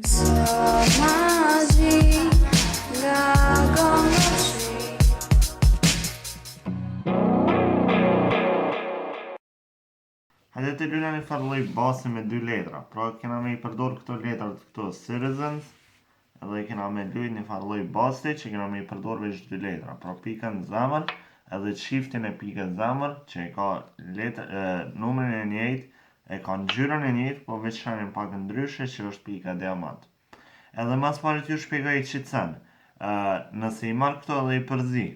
Hajde të lyna një farë lloj basi me 2 letra. Pra kena me i përdor këto letrat këto citizens, edhe kena me lyjt një farë lloj basi që kena me i përdor veç 2 letra. Pra pikën zemër edhe shiftin e pikës zemër që e ka numrin e njëjtë, e ka ngjyrën e njëjtë, po veç shenjën pak ndryshe që është pika diamant. Edhe mas pari t'ju shpjegoj qitsen, nëse i marr këto edhe i përzi,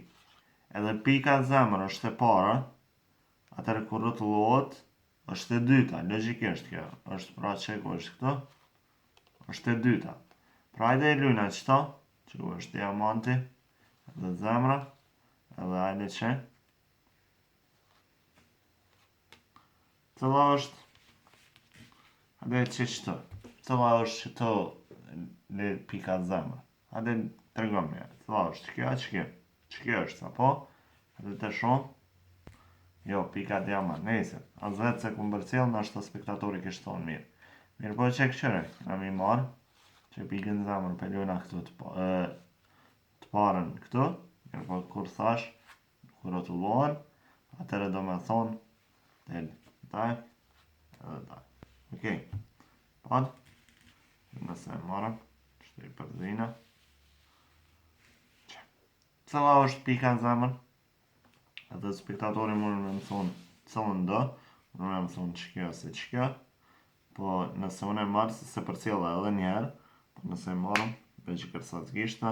edhe pika zemër është e para, atëherë kur rrotullohet është e dyta, logjikisht kjo, është pra që ku është këto, është e dyta. Pra hajde e lyna qëta, që ku është diamanti, edhe zemra, edhe hajde që. Cëlla është, hajde që qëto, cëlla është qëto le pika zemra. Hajde të regom një, cëlla është që kjo është, apo, hajde të shumë. Jo, pika diamant, nejse. A zvetë se ku mbërcjell, nashta spektatori kishtë thonë mirë. Mirë po që këqëre, këna mi marë, që pikën zemër për ljona këtu të parën këtu, mirë po kur thash, kur rotullohen, atëre do me thonë, del, tak, edhe tak. Okej, pad, nëse e marëm, që të i përzina. Cëla është pika zemër? Edhe spektatori mund me më thonë cëllën do, mund me më thonë që kjo se që kjo, po nëse unë e marë se përcjella edhe njerë, po nëse e marëm, veç i kërsat gishta,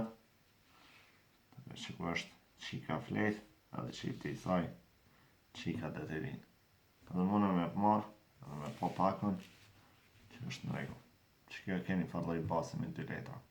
të që ku është qika flet, edhe qipti i saj, qika dhe të rinë. Edhe mund me marë, edhe me po pakën, që është në regu. Që kjo keni farloj basi me 2 letra.